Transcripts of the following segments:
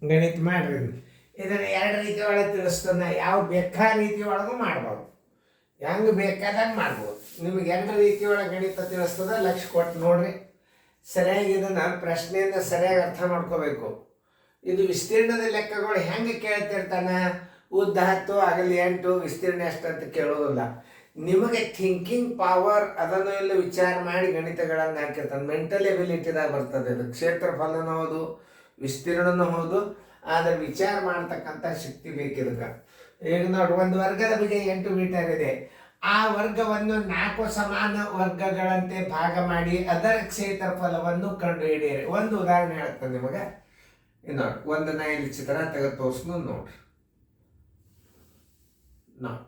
ಗಣಿತ ಮಾಡ್ರಿ. ಇದನ್ನು ಎರಡು ರೀತಿ ಒಳಗೆ ತಿಳಿಸ್ತದೆ. ಯಾವ ಬೇಕಾದ ರೀತಿ ಒಳಗೂ ಮಾಡ್ಬೋದು, ಹೆಂಗೆ ಬೇಕಾದಂಗೆ ಮಾಡ್ಬೋದು. ನಿಮಗೆ ಎರಡು ರೀತಿ ಒಳಗೆ ಗಣಿತ ತಿಳಿಸ್ತದೆ. ಲಕ್ಷ್ಯ ಕೊಟ್ಟು ನೋಡ್ರಿ. ಸರಿಯಾಗಿ ಇದನ್ನು ಪ್ರಶ್ನೆಯಿಂದ ಸರಿಯಾಗಿ ಅರ್ಥ ಮಾಡ್ಕೋಬೇಕು. ಇದು ವಿಸ್ತೀರ್ಣದ ಲೆಕ್ಕಗಳು ಹೆಂಗೆ ಕೇಳ್ತಿರ್ತಾನೆ, ಉದ್ದ 10 ಅಗಲ 8 ವಿಸ್ತೀರ್ಣ ಎಷ್ಟು ಅಂತ ಕೇಳೋದಿಲ್ಲ. ನಿಮಗೆ ಥಿಂಕಿಂಗ್ ಪವರ್ ಅದನ್ನು ಎಲ್ಲ ವಿಚಾರ ಮಾಡಿ ಗಣಿತಗಳನ್ನು ಹಾಕಿರ್ತಾನೆ. ಮೆಂಟಲ್ ಎಬಿಲಿಟಿದಾಗ ಬರ್ತದೆ. ಇದು ಕ್ಷೇತ್ರಫಲನೂ ಹೌದು, ವಿಸ್ತೀರ್ಣನೂ ಹೌದು, ಆದರೆ ವಿಚಾರ ಮಾಡ್ತಕ್ಕಂಥ ಶಕ್ತಿ ಬೇಕಿದಕ್ಕೆ. ಈಗ ನೋಡಿ, ಒಂದು ವರ್ಗದ ಭುಜ 8 ಮೀಟರ್ ಇದೆ. ಆ ವರ್ಗವನ್ನು 4 ಸಮಾನ ವರ್ಗಗಳಂತೆ ಭಾಗ ಮಾಡಿ ಅದರ ಕ್ಷೇತ್ರಫಲವನ್ನು ಕಂಡುಹಿಡಿಯಿರಿ. ಒಂದು ಉದಾಹರಣೆ ಹೇಳ್ತೇನೆ ನಿಮಗೆ. ನೋಡಿ, ಒಂದು ನಾ ಇಲ್ಲಿ ಚಿತ್ರ ತೆಗೆದು ತೋರಿಸ್ನು ನೋಡ್ರಿ. ನೋಡಿ,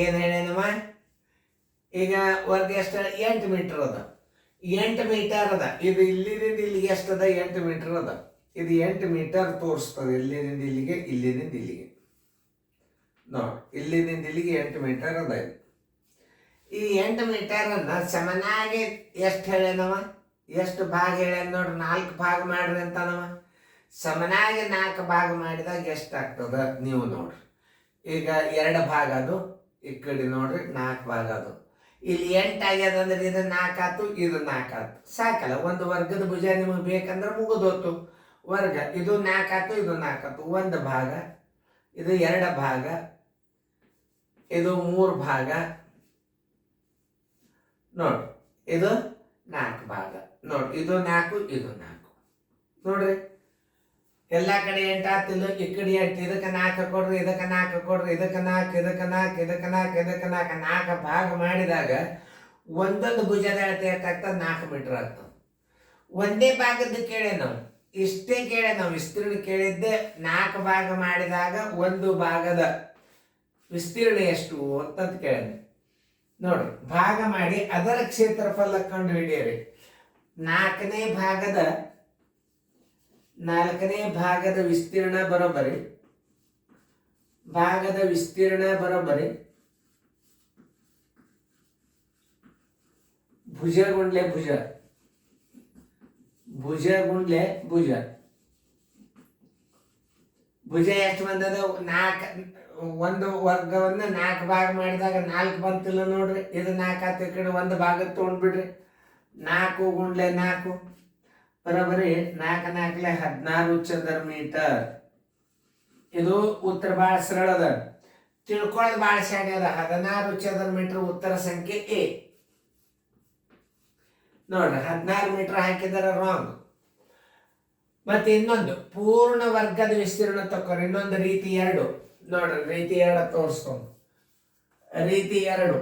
ಏನು ಹೇಳೇನಮ್ಮ, ಈಗ ವರ್ಗ ಎಷ್ಟು? 8 ಮೀಟರ್ ಅದ. 8 ಮೀಟರ್ ಅದ. ಇದು ಇಲ್ಲಿಂದ ಇಲ್ಲಿಗೆ ಎಷ್ಟದ? 8 ಮೀಟರ್ ಅದ. ಇದು 8 ಮೀಟರ್ ತೋರಿಸ್ತದೆ. ಇಲ್ಲಿಂದ ಇಲ್ಲಿಗೆ, ಇಲ್ಲಿಂದ ಇಲ್ಲಿಗೆ ನೋಡಿ, ಇಲ್ಲಿಂದ ಇಲ್ಲಿಗೆ 8 ಮೀಟರ್ ಅದ. ಇದು ಈ 8 ಮೀಟರನ್ನು ಸಮನಾಗಿ ಎಷ್ಟು ಹೇಳ್ಯಾನವ? ಎಷ್ಟು ಭಾಗ ಹೇಳ್ಯಾನ ನೋಡ್ರಿ? 4 ಭಾಗ ಮಾಡ್ರಿ ಅಂತಾನವ. ಸಮನಾಗಿ 4 ಭಾಗ ಮಾಡಿದಾಗ ಎಷ್ಟಾಗ್ತದ ನೀವು ನೋಡ್ರಿ. ಈಗ 2 ಭಾಗ ಅದು, ಈ ಕಡೆ ನೋಡ್ರಿ 4 ಭಾಗ ಅದು. ಇಲ್ಲಿ 8 ಆಗ್ಯದ ಅಂದ್ರೆ ಇದು 4 ಆಯ್ತು, ಇದು 4 ಆಯ್ತು. ಸಾಕಲ್ಲ, ಒಂದು ವರ್ಗದ ಭುಜ ನಿಮಗೆ ಬೇಕಂದ್ರೆ ಮುಗಿದೋತು ವರ್ಗ. ಇದು 4 ಆಯ್ತು, ಇದು 4 ಆಯ್ತು. ಒಂದು ಭಾಗ, ಇದು 2 ಭಾಗ, ಇದು 3 ಭಾಗ ನೋಡಿ. ಇದು 4 ಭಾಗ ನೋಡಿ. ಇದು 4, ಇದು 4 ನೋಡ್ರಿ. ಎಲ್ಲ ಕಡೆ 8 ಆಗ್ತಿಲ್ಲ, ಈ ಕಡೆ 8. ಇದಕ್ಕೆ 4 ಕೊಡ್ರಿ, ಇದಕ್ಕೆ 4 ಕೊಡ್ರಿ, ಇದಕ್ಕೆ 4, ಇದಕ್ಕೆ 4, ಇದಕ್ಕೆ 4, ಇದಕ್ಕೆ 4. 4 ಭಾಗ ಮಾಡಿದಾಗ ಒಂದೊಂದು ಭುಜದ ಅಳತೆ ಎಷ್ಟಾಗ್ತದೆ? 4 ಮೀಟರ್ ಆಗ್ತದೆ. ಒಂದೇ ಭಾಗದ್ದು ಕೇಳೇ ನಾವು, ಇಷ್ಟೇ ಕೇಳೇ ನಾವು. ವಿಸ್ತೀರ್ಣ ಕೇಳಿದ್ದೆ 4 ಭಾಗ ಮಾಡಿದಾಗ ಒಂದು ಭಾಗದ ವಿಸ್ತೀರ್ಣ ಎಷ್ಟು ಅಂತ ಕೇಳಿದೆ ನೋಡ್ರಿ. ಭಾಗ ಮಾಡಿ ಅದರ ಕ್ಷೇತ್ರಫಲ ಕಂಡು ಹಿಡಿಯಿರಿ. 4ನೇ ಭಾಗದ ವಿಸ್ತೀರ್ಣ ಬರೋಬ್ಬರಿ, ಭಾಗದ ವಿಸ್ತೀರ್ಣ ಬರೋಬ್ಬರಿ ಭುಜ ಗುಂಡ್ಲೆ ಭುಜ, ಭುಜ ಗುಂಡ್ಲೆ ಭುಜ. ಭುಜ ಎಷ್ಟು ಬಂದದ? 4. ಒಂದು ವರ್ಗವನ್ನು 4 ಭಾಗ ಮಾಡಿದಾಗ 4 ಬಂತಿಲ್ಲ ನೋಡ್ರಿ. ಇದು 4 ಆಯ್ತು. ಈ ಕಡೆ ಒಂದು ಭಾಗ ತೊಗೊಂಡ್ಬಿಡ್ರಿ. 4 ಗುಂಡ್ಲೆ 4 ಬರೋಬ್ಬರಿ 4 4 16 ಚದರ ಮೀಟರ್. ಇದು ಉತ್ತರ ಭಾಳ ಸರಳ ಅದ, ತಿಳ್ಕೊಳ್ಳೋದು ಭಾಳ ಶಾಣೆ ಅದ. 16 ಚದರ ಮೀಟರ್ ಉತ್ತರ ಸಂಖ್ಯೆ ಎ ನೋಡ್ರಿ. 16 ಮೀಟರ್ ಹಾಕಿದಾರೆ ರಾಂಗ್. ಮತ್ತೆ ಇನ್ನೊಂದು ಪೂರ್ಣ ವರ್ಗದ ವಿಸ್ತೀರ್ಣ ತಕ್ಕೋರಿ. ಇನ್ನೊಂದು ರೀತಿ 2 ನೋಡ್ರಿ. ರೀತಿ 2 ತೋರಿಸ್ಕೊಂಡು, ರೀತಿ 2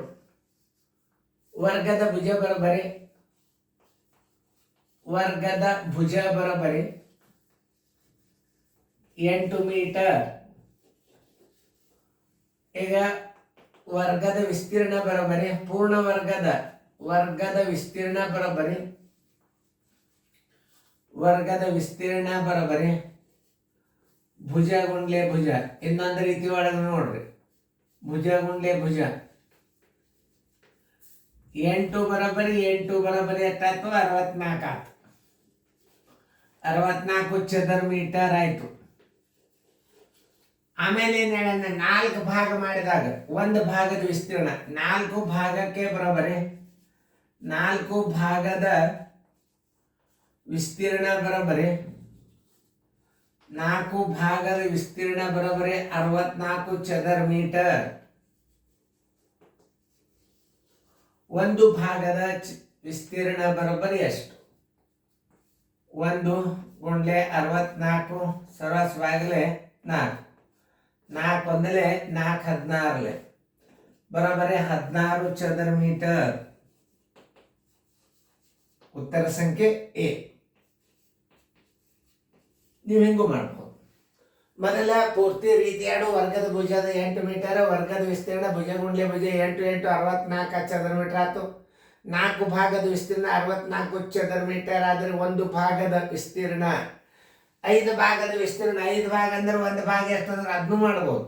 ವರ್ಗದ ಭುಜ ಬರೋಬ್ಬರಿ, ವರ್ಗದ ಭುಜ ಬರೋಬ್ಬರಿ 8 ಮೀಟರ್. ಈಗ ವರ್ಗದ ವಿಸ್ತೀರ್ಣ ಬರೋಬ್ಬರಿ, ಪೂರ್ಣ ವರ್ಗದ ವಿಸ್ತೀರ್ಣ ಬರೋಬ್ಬರಿ, ವರ್ಗದ ವಿಸ್ತೀರ್ಣ ಬರೋಬ್ಬರಿ ಭುಜ ಗುಂಡ್ಲೆ ಭುಜ. ಇನ್ನೊಂದು ರೀತಿ ಒಳಗೆ ನೋಡ್ರಿ, ಭುಜ ಗುಂಡ್ಲೆ ಭುಜ 8 ಬರೋಬ್ಬರಿ 8 ಬರೋಬ್ಬರಿ ಎಷ್ಟಾಯ್ತು? 64 ಆಯ್ತು. 64 ಚದರ ಮೀಟರ್ ಆಯ್ತು. ಆಮೇಲೆ ಏನ್ ಹೇಳ? 4 ಭಾಗ ಮಾಡಿದಾಗ ಒಂದು ಭಾಗದ ವಿಸ್ತೀರ್ಣ 4 ಭಾಗಕ್ಕೆ ಬರೋಬ್ಬರಿ, 4 ಭಾಗದ ವಿಸ್ತೀರ್ಣ ಬರೋಬ್ಬರಿ, 4 ಭಾಗದ ವಿಸ್ತೀರ್ಣ ಬರೋಬ್ಬರಿ 64 ಚದರ ಮೀಟರ್. ಒಂದು ಭಾಗದ ವಿಸ್ತೀರ್ಣ ಬರೋಬ್ಬರಿ ಎಷ್ಟು? 1 ಗುಂಡ್ಲೆ 64 ಸರಾಸವಾಗಲೇ 4. 4 ಒಂದಲೇ 4 16 ಬರೋಬ್ಬರಿ 16 ಚದರ ಮೀಟರ್. ಉತ್ತರ ಸಂಖ್ಯೆ ಎ. ನೀವು ಹಿಂಗೂ ಮಾಡ್ಬೋದು. ಮೊದಲ ಪೂರ್ತಿ ರೀತಿ 2 ವರ್ಗದ ಭುಜದ 8 ಮೀಟರ್, ವರ್ಗದ ವಿಸ್ತೀರ್ಣ ಭುಜ ಗುಂಡ್ಲೆ ಭುಜ 8 8 64 ಚದರ ಮೀಟರ್ ಆಯ್ತು. 4 ಭಾಗದ ವಿಸ್ತೀರ್ಣ 64 ಚದರ ಮೀಟರ್ ಆದರೆ ಒಂದು ಭಾಗದ ವಿಸ್ತೀರ್ಣ 5 ಭಾಗದ ವಿಸ್ತೀರ್ಣ 5 ಭಾಗ ಅಂದ್ರೆ 1 ಭಾಗ ಎಷ್ಟಂದ್ರೆ ಅದನ್ನು ಮಾಡ್ಬೋದು.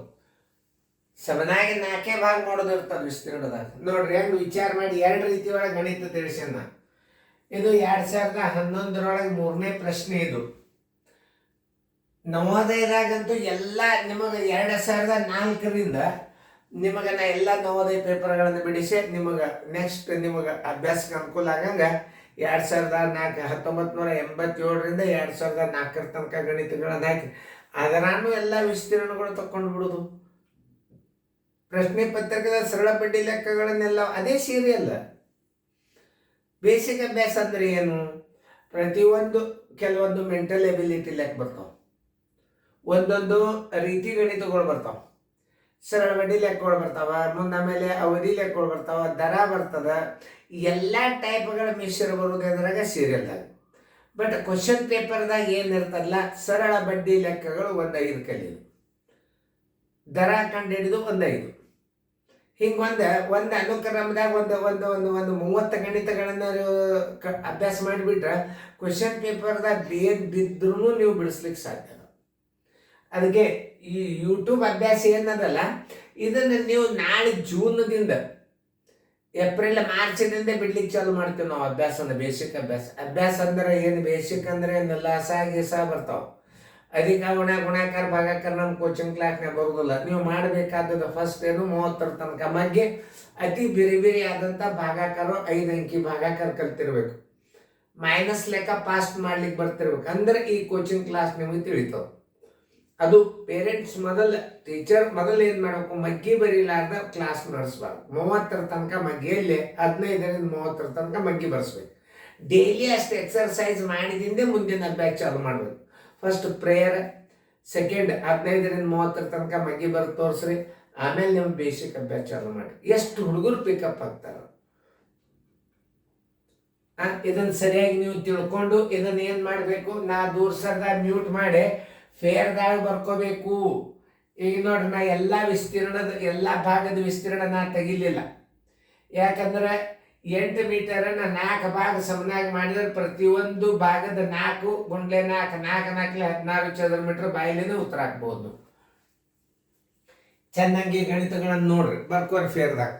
ಸಮನಾಗಿ 4 ಭಾಗ ಮಾಡೋದು ಇರ್ತದೆ ವಿಸ್ತೀರ್ಣದಾಗ. ನೋಡ್ರಿ ಹೆಂಗೆ ವಿಚಾರ ಮಾಡಿ 2 ರೀತಿ ಒಳಗೆ ಗಣಿತ ತಿಳಿಸ್ಯಾನ. ಇದು 2011 3ನೇ ಪ್ರಶ್ನೆ. ಇದು ನವೋದಯದಾಗಂತೂ ಎಲ್ಲ ನಿಮಗೆ 2004ರಿಂದ ನಿಮಗೆ ನಾ ಎಲ್ಲ ನವೋದಯ ಪೇಪರ್ಗಳನ್ನು ಬಿಡಿಸಿ ನಿಮಗೆ ನೆಕ್ಸ್ಟ್ ನಿಮಗೆ ಅಭ್ಯಾಸಕ್ಕೆ ಅನುಕೂಲ ಆಗಂಗೆ 2004 1987ರಿಂದ 2004 ತನಕ ಗಣಿತಗಳನ್ನು ಹಾಕಿ ಅದರಾನು ಎಲ್ಲ ವಿಸ್ತೀರ್ಣಗಳು ತಕೊಂಡು ಬಿಡೋದು. ಪ್ರಶ್ನೆ ಪತ್ರಿಕೆದ ಸರಳ ಬಡ್ಡಿ ಲೆಕ್ಕಗಳನ್ನೆಲ್ಲ ಅದೇ ಸೀರಿಯಲ್. ಬೇಸಿಕ್ ಅಭ್ಯಾಸ ಅಂದ್ರೆ ಏನು? ಪ್ರತಿಯೊಂದು ಕೆಲವೊಂದು ಮೆಂಟಲ್ ಎಬಿಲಿಟಿ ಲೆಕ್ಕ ಬರ್ತಾವೆ, ಒಂದೊಂದು ರೀತಿ ಗಣಿತಗಳು ಬರ್ತಾವೆ, ಸರಳ ಬಡ್ಡಿ ಲೆಕ್ಕಗಳು ಬರ್ತಾವ, ಮುಂದೆ ಆಮೇಲೆ ಅವಧಿ ಲೆಕ್ಕಗಳು ಬರ್ತಾವ, ದರ ಬರ್ತದ, ಎಲ್ಲ ಟೈಪ್ಗಳ ಮಿಶ್ರ ಬರೋದು ಅದ್ರಾಗ ಸೀರಿಯಲ್ದಾಗ. ಬಟ್ ಕ್ವಶನ್ ಪೇಪರ್ದಾಗ ಏನಿರ್ತಲ್ಲ, ಸರಳ ಬಡ್ಡಿ ಲೆಕ್ಕಗಳು 5 ಕಲಿಯೋದು, ದರ ಕಂಡುಹಿಡಿದು 5, ಹಿಂಗೆ ಒಂದು ಅನುಕ್ರಮದಾಗ ಒಂದು 30 ಗಣಿತಗಳನ್ನು ಅಭ್ಯಾಸ ಮಾಡಿಬಿಟ್ರೆ ಕ್ವಶನ್ ಪೇಪರ್ದಾಗ ಏನು ಬಿದ್ದರೂ ನೀವು ಬಿಡಿಸ್ಲಿಕ್ಕೆ ಸಾಧ್ಯ. ಅದಕ್ಕೆ ಈ ಯೂಟ್ಯೂಬ್ ಅಭ್ಯಾಸ ಏನದಲ್ಲ, ಇದನ್ನು ನೀವು ನಾಳೆ ಜೂನ್ದಿಂದ ಏಪ್ರಿಲ್ ಮಾರ್ಚ್ನಿಂದ ಬಿಡ್ಲಿಕ್ಕೆ ಚಾಲು ಮಾಡ್ತೀವಿ ನಾವು ಅಭ್ಯಾಸನ. ಬೇಸಿಕ್ ಅಭ್ಯಾಸ ಅಂದ್ರೆ ಏನು? ಬೇಸಿಕ್ ಅಂದ್ರೆ ಏನು? ಲಸ ಗೀಸ ಬರ್ತಾವೆ, ಅಧಿಕ ಗುಣಾಕಾರ ಭಾಗಾಕಾರ ನಮ್ಮ ಕೋಚಿಂಗ್ ಕ್ಲಾಸ್ನಾಗ ಬರೋದಿಲ್ಲ. ನೀವು ಮಾಡಬೇಕಾದದ್ದು ಫಸ್ಟ್ ಏನು 30 ತನಕ ಮಗ್ಗೆ ಅತಿ ಬಿರಿ ಆದಂಥ ಭಾಗಾಕಾರ 5 ಅಂಕಿ ಭಾಗಾಕಾರ ಕಲ್ತಿರ್ಬೇಕು, ಮೈನಸ್ ಲೆಕ್ಕ ಪಾಸ್ಟ್ ಮಾಡ್ಲಿಕ್ಕೆ ಬರ್ತಿರ್ಬೇಕು. ಅಂದ್ರೆ ಈ ಕೋಚಿಂಗ್ ಕ್ಲಾಸ್ ನಿಮಗೆ ತಿಳಿತಾವ. ಅದು ಪೇರೆಂಟ್ಸ್ ಟೀಚರ್ ಮೊದಲು ಏನು ಮಾಡಬೇಕು? ಮಗ್ಗಿ ಬರೀಲಾರ್ದ ಕ್ಲಾಸ್ ನಡೆಸ್ಬಾರ್ದು. 30 ತನಕ ಮಗ್ಗಿಯಲ್ಲಿ 15ರಿಂದ 30 ತನಕ ಮಗ್ಗಿ ಬರ್ಸ್ಬೇಕು. ಡೈಲಿ ಅಷ್ಟು ಎಕ್ಸರ್ಸೈಸ್ ಮಾಡಿದಿಂದ ಮುಂದಿನ ಅಭ್ಯಾಸ ಚಾಲು ಮಾಡಬೇಕು. ಫಸ್ಟ್ ಪ್ರೇಯರ್, ಸೆಕೆಂಡ್ 15ರಿಂದ 30 ತನಕ ಮಗ್ಗಿ ಬರೆದು ತೋರಿಸ್ರಿ, ಆಮೇಲೆ ನೀವು ಬೇಸಿಕ್ ಅಭ್ಯಾಸ ಚಾಲು ಮಾಡಿ. ಎಷ್ಟು ಹುಡುಗರು ಪಿಕಪ್ ಆಗ್ತಾರೆ ಇದನ್ನು ಸರಿಯಾಗಿ ನೀವು ತಿಳ್ಕೊಂಡು ಇದನ್ನು ಏನು ಮಾಡಬೇಕು? ನಾ ದೂರ ಸರ್ದಾಗ ಮ್ಯೂಟ್ ಮಾಡಿ ಫೇರ್ದಾಗ ಬರ್ಕೋಬೇಕು. ಈಗ ನೋಡ್ರಿ, ನಾ ಎಲ್ಲ ಭಾಗದ ವಿಸ್ತೀರ್ಣ ನಾ ತೆಗಿಲಿಲ್ಲ. ಯಾಕಂದ್ರೆ 8 ಮೀಟರನ್ನು 4 ಭಾಗ ಸಮನಾಗಿ ಮಾಡಿದ್ರೆ ಪ್ರತಿಯೊಂದು ಭಾಗದ 4 × 4 16 ಚದರ ಮೀಟರ್ ಬಾಯಿಲೇನೆ ಉತ್ತರ ಹಾಕ್ಬೋದು. ಚೆನ್ನಾಗಿ ಗಣಿತಗಳನ್ನು ನೋಡ್ರಿ, ಬರ್ಕೋರಿ ಫೇರ್ದಾಗ.